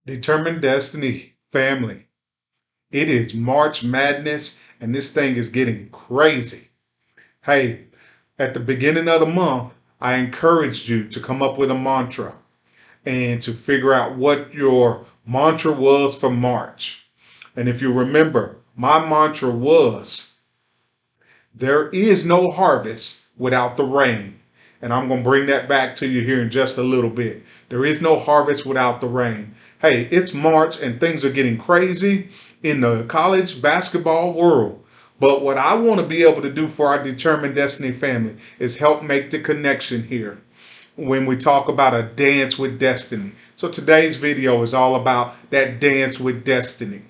Determined Destiny family. It is March Madness, and this thing is getting crazy. Hey, at the beginning of the month, I encouraged you to come up with a mantra and to figure out what your mantra was for March. And if you remember, my mantra was there is no harvest without the rain. And I'm going to bring that back to you here in just a little bit. There is no harvest without the rain. Hey, it's March and things are getting crazy in the college basketball world. But what I want to be able to do for our Determined Destiny family is help make the connection here when we talk about a dance with destiny. So today's video is all about that dance with destiny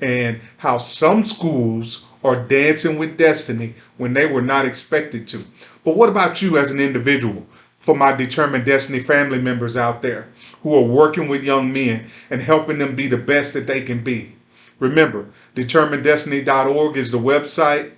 and how some schools are dancing with destiny when they were not expected to. But what about you as an individual? For my Determined Destiny family members out there who are working with young men and helping them be the best that they can be. Remember, determineddestiny.org is the website,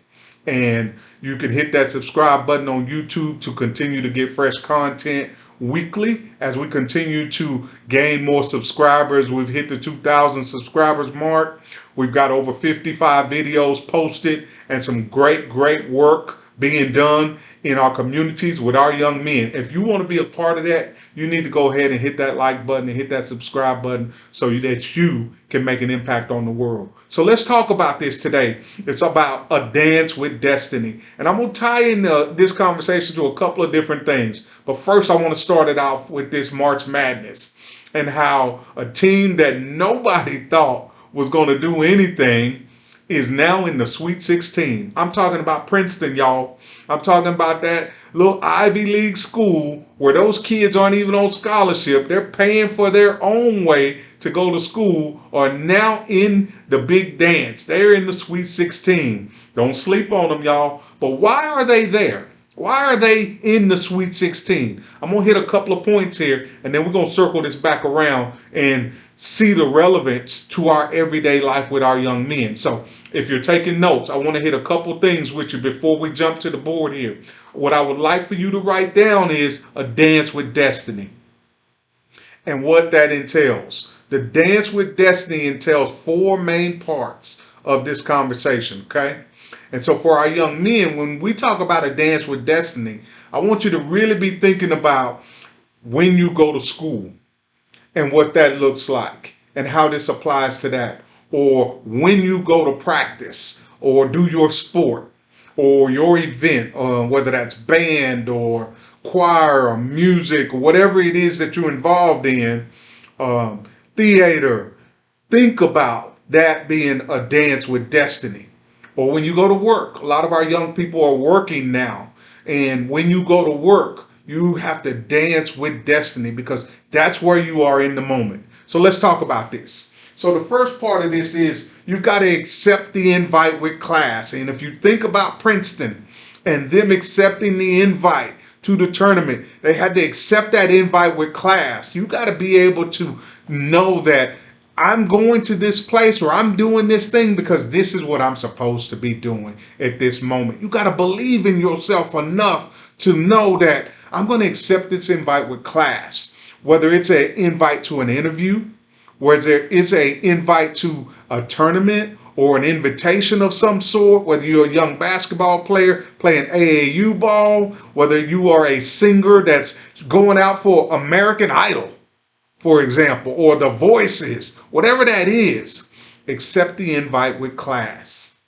and you can hit that subscribe button on YouTube to continue to get fresh content weekly as we continue to gain more subscribers. We've hit the 2,000 subscribers mark. We've got over 55 videos posted and some great work being done in our communities with our young men. If you want to be a part of that, you need to go ahead and hit that like button and hit that subscribe button so that you can make an impact on the world. So let's talk about this today. It's about a dance with destiny. And I'm going to tie in this conversation to a couple of different things. But first, I want to start it off with this March Madness and how a team that nobody thought was going to do anything is now in the Sweet 16. I'm talking about Princeton, y'all. I'm talking about that little Ivy League school where those kids aren't even on scholarship. They're paying for their own way to go to school, are now in the big dance. They're in the Sweet 16. Don't sleep on them, y'all. But why are they there? Why are they in the Sweet 16? I'm going to hit a couple of points here, and then we're going to circle this back around and see the relevance to our everyday life with our young men. So if you're taking notes, I want to hit a couple things with you before we jump to the board here. What I would like for you to write down is a dance with destiny and what that entails. The dance with destiny entails four main parts of this conversation, okay? And so for our young men, when we talk about a dance with destiny, I want you to really be thinking about when you go to school and what that looks like and how this applies to that. Or when you go to practice or do your sport or your event, whether that's band or choir or music, or whatever it is that you're involved in, theater, think about that being a dance with destiny. Or when you go to work, a lot of our young people are working now. And when you go to work, you have to dance with destiny because that's where you are in the moment. So let's talk about this. So the first part of this is you've got to accept the invite with class. And if you think about Princeton and them accepting the invite to the tournament, they had to accept that invite with class. You got to be able to know that I'm going to this place or I'm doing this thing because this is what I'm supposed to be doing at this moment. You got to believe in yourself enough to know that I'm going to accept this invite with class, whether it's an invite to an interview, whether it's an invite to a tournament or an invitation of some sort, whether you're a young basketball player playing AAU ball, whether you are a singer that's going out for American Idol, for example, or The Voices, whatever that is, accept the invite with class.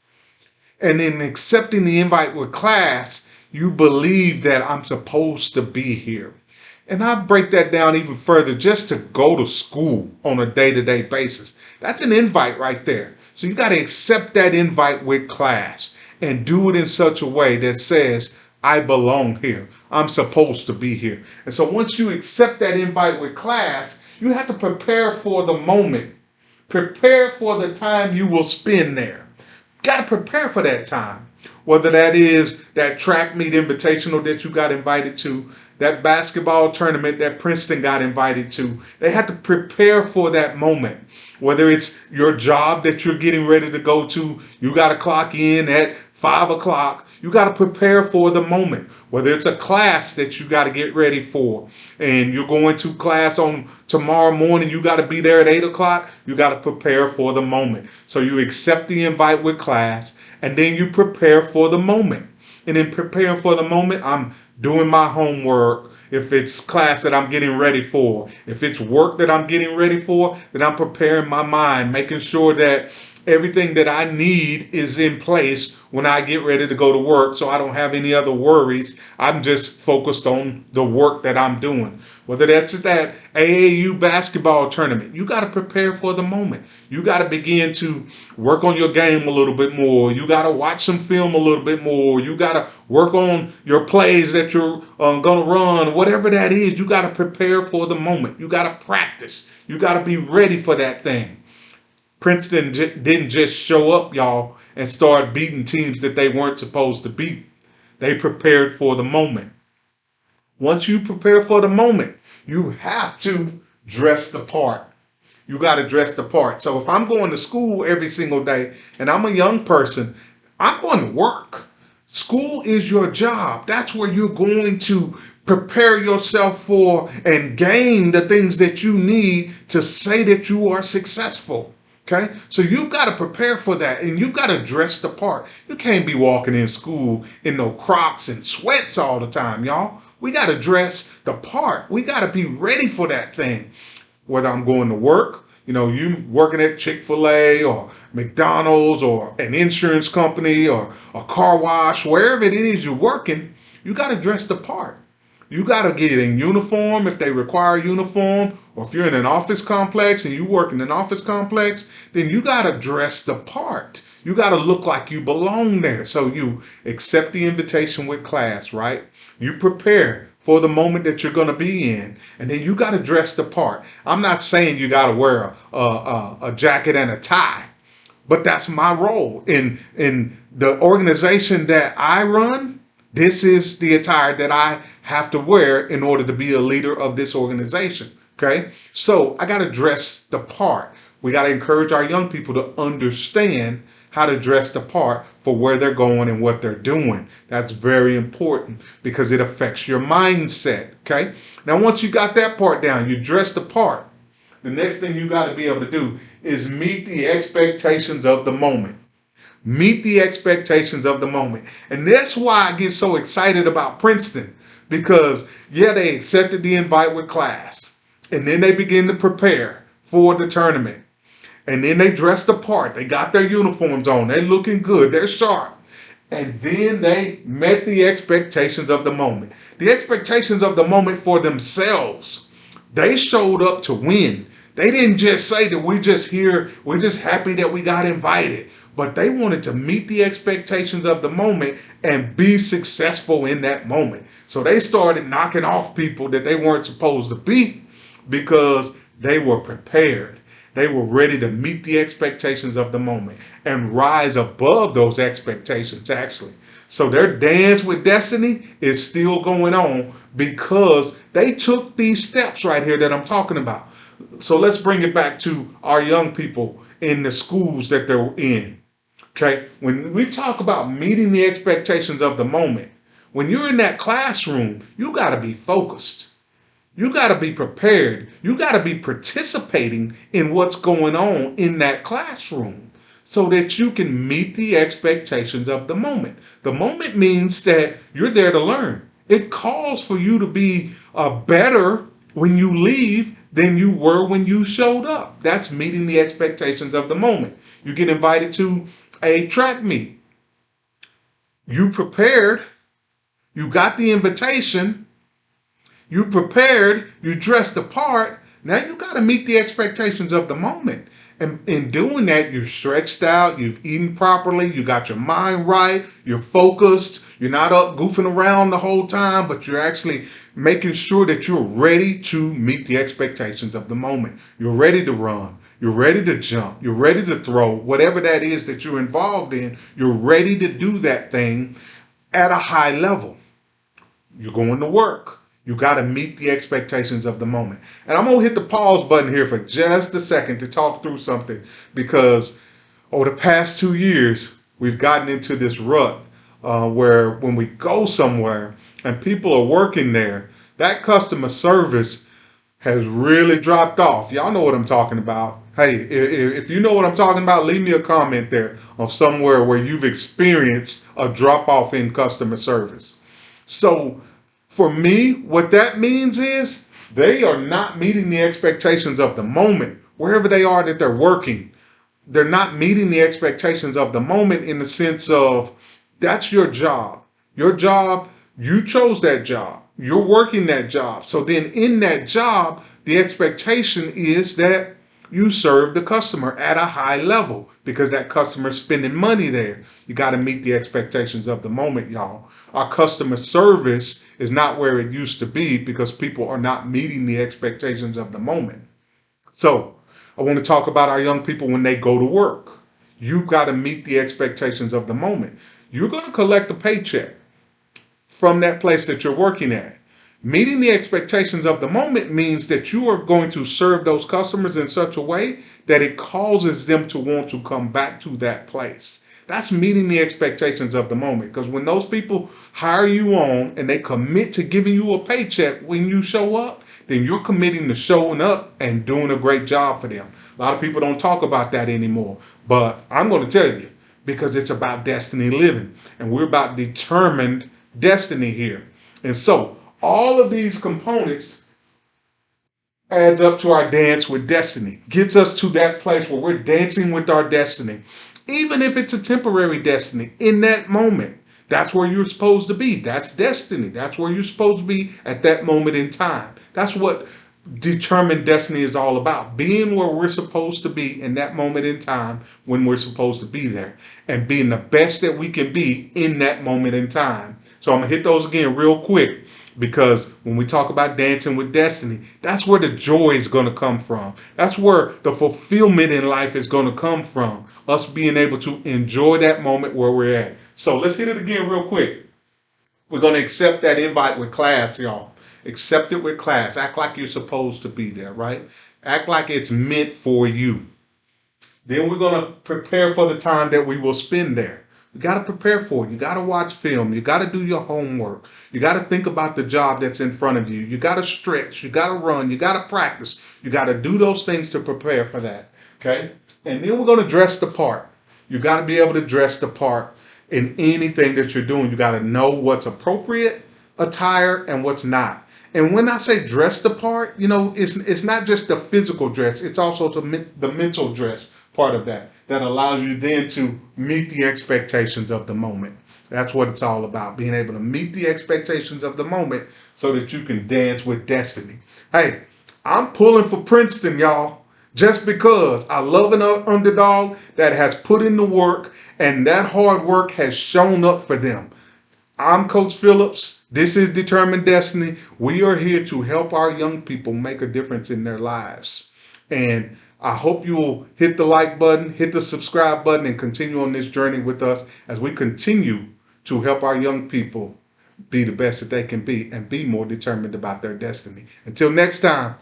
And in accepting the invite with class, you believe that I'm supposed to be here. And I break that down even further, just to go to school on a day-to-day basis. That's an invite right there. So you got to accept that invite with class and do it in such a way that says, I belong here. I'm supposed to be here. And so once you accept that invite with class, you have to prepare for the moment. Prepare for the time you will spend there. Got to prepare for that time. Whether that is that track meet invitational that you got invited to, that basketball tournament that Princeton got invited to. They have to prepare for that moment. Whether it's your job that you're getting ready to go to, you got to clock in at 5 o'clock. You got to prepare for the moment. Whether it's a class that you got to get ready for, and you're going to class on tomorrow morning, you got to be there at 8 o'clock. You got to prepare for the moment. So you accept the invite with class, and then you prepare for the moment. And in preparing for the moment, I'm doing my homework. If it's class that I'm getting ready for, if it's work that I'm getting ready for, then I'm preparing my mind, making sure that everything that I need is in place when I get ready to go to work, so I don't have any other worries. I'm just focused on the work that I'm doing. Whether that's at that AAU basketball tournament, you got to prepare for the moment. You got to begin to work on your game a little bit more. You got to watch some film a little bit more. You got to work on your plays that you're going to run. Whatever that is, you got to prepare for the moment. You got to practice. You got to be ready for that thing. Princeton didn't just show up, y'all, and start beating teams that they weren't supposed to beat. They prepared for the moment. Once you prepare for the moment, you have to dress the part. You got to dress the part. So if I'm going to school every single day and I'm a young person, I'm going to work. School is your job. That's where you're going to prepare yourself for and gain the things that you need to say that you are successful. Okay, so you've got to prepare for that, and you've got to dress the part. You can't be walking in school in no Crocs and sweats all the time, y'all. We got to dress the part. We got to be ready for that thing. Whether I'm going to work, you working at Chick-fil-A or McDonald's or an insurance company or a car wash, wherever it is you're working, you got to dress the part. You got to get in uniform if they require uniform, or if you're in an office complex and you work in an office complex, then you got to dress the part. You got to look like you belong there. So you accept the invitation with class, right? You prepare for the moment that you're going to be in, and then you got to dress the part. I'm not saying you got to wear a jacket and a tie, but that's my role in the organization that I run. This is the attire that I have to wear in order to be a leader of this organization. Okay, so I got to dress the part. We got to encourage our young people to understand how to dress the part for where they're going and what they're doing. That's very important because it affects your mindset. Okay, now once you got that part down, you dress the part. The next thing you got to be able to do is meet the expectations of the moment. Meet the expectations of the moment. And that's why I get so excited about Princeton, because they accepted the invite with class, and then they begin to prepare for the tournament, and then they dressed the part. They got their uniforms on. They're looking good. They're sharp. And then they met the expectations of the moment. The expectations of the moment for themselves. They showed up to win. They didn't just say that we're just here, we're just happy that we got invited. But they wanted to meet the expectations of the moment and be successful in that moment. So they started knocking off people that they weren't supposed to beat because they were prepared. They were ready to meet the expectations of the moment and rise above those expectations, actually. So their dance with destiny is still going on because they took these steps right here that I'm talking about. So let's bring it back to our young people in the schools that they're in. Okay, when we talk about meeting the expectations of the moment, when you're in that classroom, you got to be focused. You got to be prepared. You got to be participating in what's going on in that classroom so that you can meet the expectations of the moment. The moment means that you're there to learn. It calls for you to be better when you leave than you were when you showed up. That's meeting the expectations of the moment. You get invited to a track meet. You prepared. You got the invitation. You prepared. You dressed the part. Now you got to meet the expectations of the moment. And in doing that, you're stretched out. You've eaten properly. You got your mind right. You're focused. You're not up goofing around the whole time, but you're actually making sure that you're ready to meet the expectations of the moment. You're ready to run. You're ready to jump. You're ready to throw. Whatever that is that you're involved in, you're ready to do that thing at a high level. You're going to work. You got to meet the expectations of the moment. And I'm going to hit the pause button here for just a second to talk through something, because over the past 2 years, we've gotten into this rut where when we go somewhere and people are working there, that customer service has really dropped off. Y'all know what I'm talking about. Hey, if you know what I'm talking about, leave me a comment there of somewhere where you've experienced a drop off in customer service. So for me, what that means is they are not meeting the expectations of the moment, wherever they are that they're working. They're not meeting the expectations of the moment in the sense of that's your job. Your job, you chose that job. You're working that job. So then in that job, the expectation is that you serve the customer at a high level because that customer's spending money there. You got to meet the expectations of the moment, y'all. Our customer service is not where it used to be because people are not meeting the expectations of the moment. So I want to talk about our young people when they go to work. You've got to meet the expectations of the moment. You're going to collect a paycheck from that place that you're working at. Meeting the expectations of the moment means that you are going to serve those customers in such a way that it causes them to want to come back to that place. That's meeting the expectations of the moment. Because when those people hire you on and they commit to giving you a paycheck when you show up, then you're committing to showing up and doing a great job for them. A lot of people don't talk about that anymore. But I'm going to tell you, because it's about destiny living. And we're about determined destiny here. And so all of these components adds up to our dance with destiny, gets us to that place where we're dancing with our destiny, even if it's a temporary destiny in that moment. That's where you're supposed to be. That's destiny. That's where you're supposed to be at that moment in time. That's what determined destiny is all about, being where we're supposed to be in that moment in time when we're supposed to be there and being the best that we can be in that moment in time. So I'm gonna hit those again real quick because when we talk about dancing with destiny, that's where the joy is going to come from. That's where the fulfillment in life is going to come from, us being able to enjoy that moment where we're at. So let's hit it again real quick. We're going to accept that invite with class, y'all. Accept it with class. Act like you're supposed to be there, right? Act like it's meant for you. Then we're going to prepare for the time that we will spend there. You got to prepare for it. You got to watch film. You got to do your homework. You got to think about the job that's in front of you. You got to stretch. You got to run. You got to practice. You got to do those things to prepare for that. Okay? And then we're going to dress the part. You got to be able to dress the part in anything that you're doing. You got to know what's appropriate attire and what's not. And when I say dress the part, it's not just the physical dress. It's also the mental dress part of that allows you then to meet the expectations of the moment. That's what it's all about, being able to meet the expectations of the moment so that you can dance with destiny. Hey, I'm pulling for Princeton, y'all, just because I love an underdog that has put in the work and that hard work has shown up for them. I'm Coach Phillips. This is Determined Destiny. We are here to help our young people make a difference in their lives. And I hope you will hit the like button, hit the subscribe button, and continue on this journey with us as we continue to help our young people be the best that they can be and be more determined about their destiny. Until next time.